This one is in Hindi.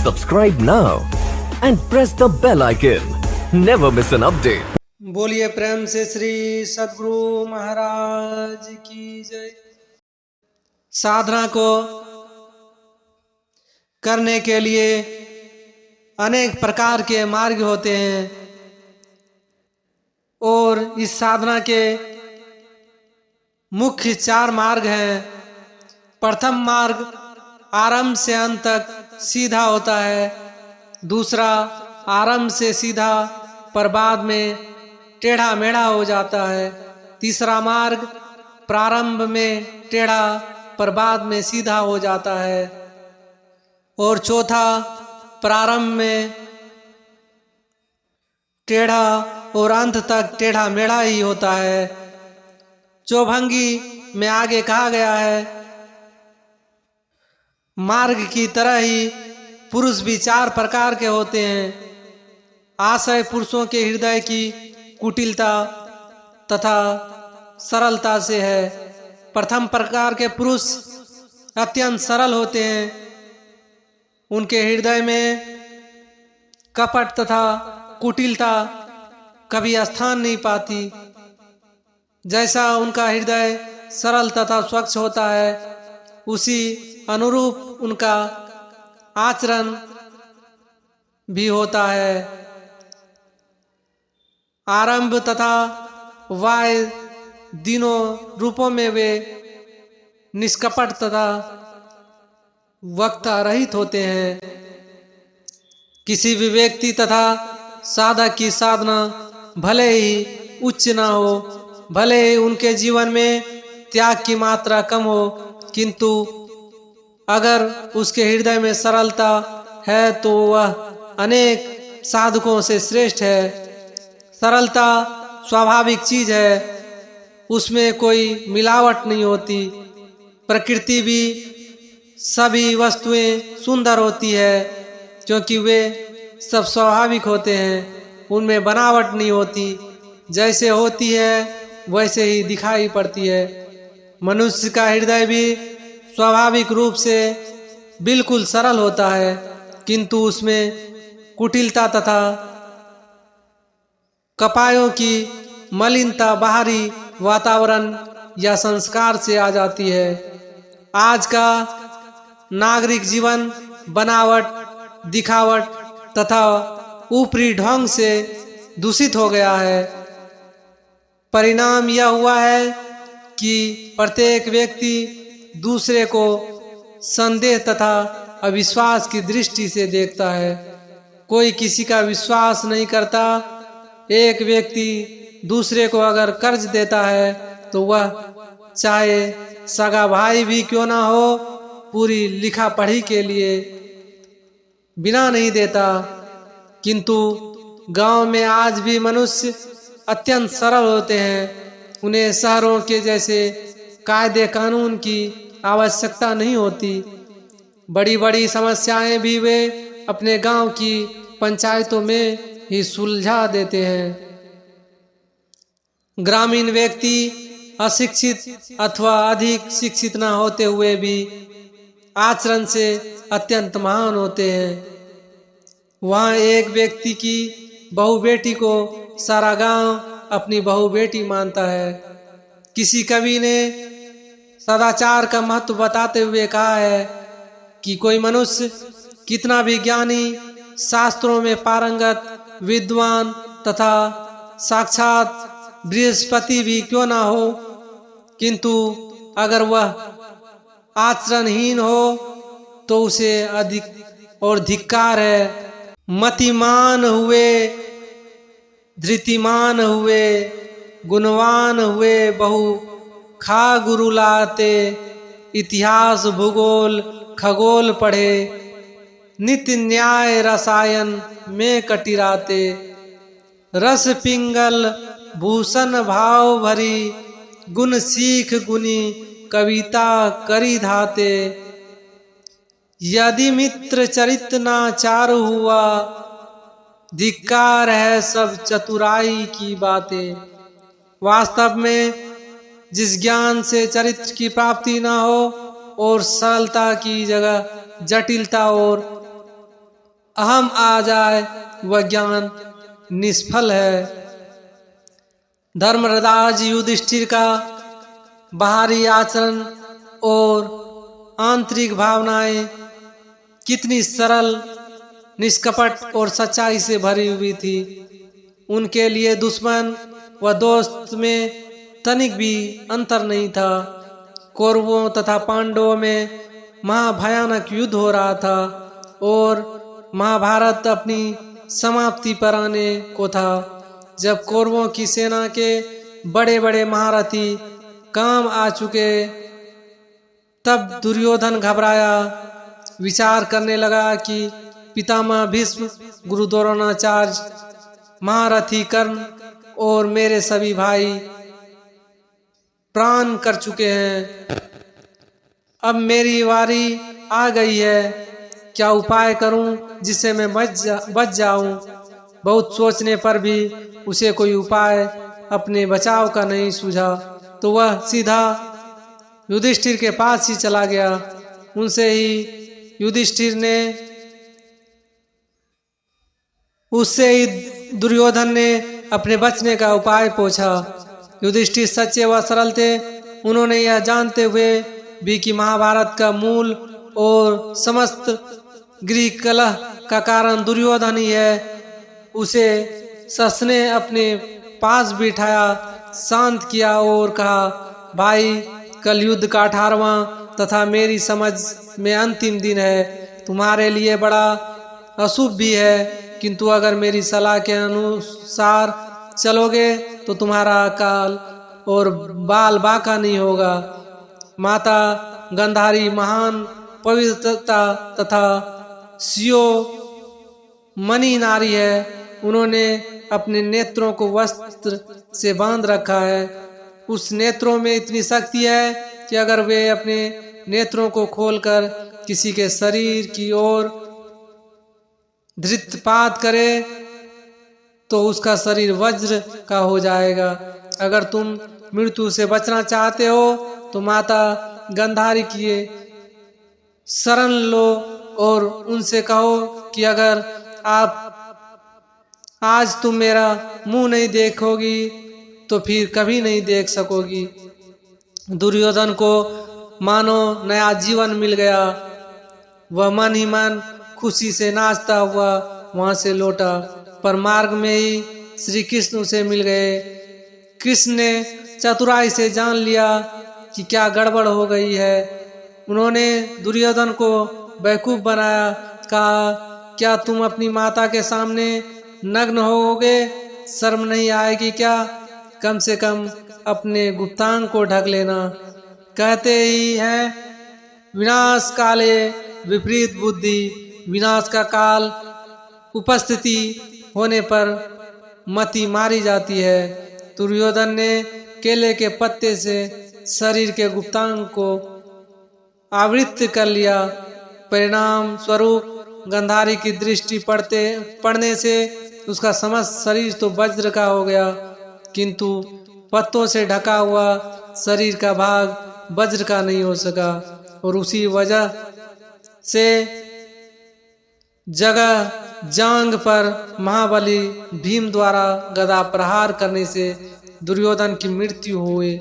Subscribe now and press the bell icon. Never miss an update. बोलिए प्रेम से श्री सद्गुरु महाराज की जय। साधना को करने के लिए अनेक प्रकार के मार्ग होते हैं और इस साधना के मुख्य 4 मार्ग हैं। प्रथम मार्ग आरंभ से अंत तक सीधा होता है। दूसरा आरंभ से सीधा पर बाद में टेढ़ा मेढ़ा हो जाता है। तीसरा मार्ग प्रारंभ में टेढ़ा पर बाद में सीधा हो जाता है। और चौथा प्रारंभ में टेढ़ा और अंत तक टेढ़ा मेढ़ा ही होता है। चौभंगी में आगे कहा गया है, मार्ग की तरह ही पुरुष भी 4 प्रकार के होते हैं। आशय पुरुषों के हृदय की कुटिलता तथा सरलता से है। प्रथम प्रकार के पुरुष अत्यंत सरल होते हैं। उनके हृदय में कपट तथा कुटिलता कभी स्थान नहीं पाती। जैसा उनका हृदय सरल तथा स्वच्छ होता है, उसी अनुरूप उनका आचरण भी होता है। आरंभ तथा वाय तीनों रूपों में वे निष्कपट तथा वक्ता रहित होते हैं। किसी भी व्यक्ति तथा साधक की साधना भले ही उच्च ना हो, भले ही उनके जीवन में त्याग की मात्रा कम हो, किंतु अगर उसके हृदय में सरलता है तो वह अनेक साधकों से श्रेष्ठ है। सरलता स्वाभाविक चीज है, उसमें कोई मिलावट नहीं होती। प्रकृति भी सभी वस्तुएं सुंदर होती है क्योंकि वे सब स्वाभाविक होते हैं, उनमें बनावट नहीं होती। जैसे होती है वैसे ही दिखाई पड़ती है। मनुष्य का हृदय भी स्वाभाविक रूप से बिल्कुल सरल होता है, किंतु उसमें कुटिलता तथा कपायों की मलिनता बाहरी वातावरण या संस्कार से आ जाती है। आज का नागरिक जीवन बनावट, दिखावट तथा ऊपरी ढंग से दूषित हो गया है। परिणाम यह हुआ है कि प्रत्येक व्यक्ति दूसरे को संदेह तथा अविश्वास की दृष्टि से देखता है। कोई किसी का विश्वास नहीं करता। एक व्यक्ति दूसरे को अगर कर्ज देता है तो वह चाहे सगा भाई भी क्यों ना हो, पूरी लिखा पढ़ी के लिए बिना नहीं देता। किंतु गांव में आज भी मनुष्य अत्यंत सरल होते हैं। उन्हें शहरों के जैसे कायदे कानून की आवश्यकता नहीं होती। बड़ी बड़ी समस्याएं भी वे अपने गांव की पंचायतों में ही सुलझा देते हैं। ग्रामीण व्यक्ति अशिक्षित अथवा अधिक शिक्षित न होते हुए भी आचरण से अत्यंत महान होते हैं। वहाँ एक व्यक्ति की बहू बेटी को सारा गांव अपनी बहू बेटी मानता है। किसी कवि ने सदाचार का महत्व बताते हुए कहा है कि कोई मनुष्य कितना भी ज्ञानी, शास्त्रों में पारंगत, विद्वान तथा साक्षात बृहस्पति भी क्यों ना हो, किंतु अगर वह आचरणहीन हो तो उसे अधिक और धिक्कार है। मतिमान हुए, धृतिमान हुए, गुणवान हुए बहु खा गुरु लाते, इतिहास भूगोल खगोल पढ़े, नित्य न्याय रसायन में कटिराते, रस पिंगल भूषण भाव भरी, गुण सीख गुनी कविता करी धाते। यदि मित्र चरित ना चारु हुआ, धिक्कार है सब चतुराई की बातें। वास्तव में जिस ज्ञान से चरित्र की प्राप्ति न हो और सरलता की जगह जटिलता और अहम आ जाए वह ज्ञान निष्फल है। धर्मराज युधिष्ठिर का बाहरी आचरण और आंतरिक भावनाएं कितनी सरल, निष्कपट और सच्चाई से भरी हुई थी। उनके लिए दुश्मन व दोस्त में तनिक भी अंतर नहीं था। कौरवों तथा पांडवों में महाभयानक युद्ध हो रहा था और महाभारत अपनी समाप्ति पर आने को था। जब कौरवों की सेना के बड़े बड़े महारथी काम आ चुके, तब दुर्योधन घबराया। विचार करने लगा कि पितामह भीष्म, गुरु द्रोणाचार्य, महारथी कर्ण और मेरे सभी भाई प्राण कर चुके हैं। अब मेरी बारी आ गई है। क्या उपाय करूं जिससे मैं बच जाऊं? बहुत सोचने पर भी उसे कोई उपाय अपने बचाव का नहीं सूझा, तो वह सीधा युधिष्ठिर के पास ही चला गया। उससे ही दुर्योधन ने अपने बचने का उपाय पूछा। युधिष्ठिर सच्चे व सरल थे। उन्होंने यह जानते हुए भी कि महाभारत का मूल और समस्त गृह कलह का कारण दुर्योधन ही है, उसे ससने अपने पास बिठाया, शांत किया और कहा, भाई, कल युद्ध का 18वां तथा मेरी समझ में अंतिम दिन है। तुम्हारे लिए बड़ा अशुभ भी है, किंतु अगर मेरी सलाह के अनुसार चलोगे तो तुम्हारा काल और बाल बाका नहीं होगा। माता गंधारी महान पवित्रता तथा सियो मणि नारी है। उन्होंने अपने नेत्रों को वस्त्र से बांध रखा है। उस नेत्रों में इतनी शक्ति है कि अगर वे अपने नेत्रों को खोलकर किसी के शरीर की ओर धृतपात करे तो उसका शरीर वज्र का हो जाएगा। अगर तुम मृत्यु से बचना चाहते हो तो माता गंधारी की शरण लो और उनसे कहो कि अगर आप आज तुम मेरा मुंह नहीं देखोगी तो फिर कभी नहीं देख सकोगी। दुर्योधन को मानो नया जीवन मिल गया। वह मन ही मन खुशी से नाचता हुआ वहां से लौटा, पर मार्ग में ही श्री कृष्ण उसे मिल गए। कृष्ण ने चतुराई से जान लिया कि क्या गड़बड़ हो गई है। उन्होंने दुर्योधन को बेवकूफ बनाया, कहा, क्या तुम अपनी माता के सामने नग्न होगे? शर्म नहीं आएगी क्या? कम से कम अपने गुप्तांग को ढक लेना। कहते ही है, विनाश काले विपरीत बुद्धि। विनाश का काल उपस्थिति होने पर मति मारी जाती है। दुर्योधन ने केले के पत्ते से शरीर के गुप्तांग को आवृत कर लिया। परिणाम स्वरूप गंधारी की दृष्टि पड़ने से उसका समस्त शरीर तो वज्र का हो गया, किंतु पत्तों से ढका हुआ शरीर का भाग वज्र का नहीं हो सका। और उसी वजह से जगह जांग पर महाबली भीम द्वारा गदा प्रहार करने से दुर्योधन की मृत्यु हुई।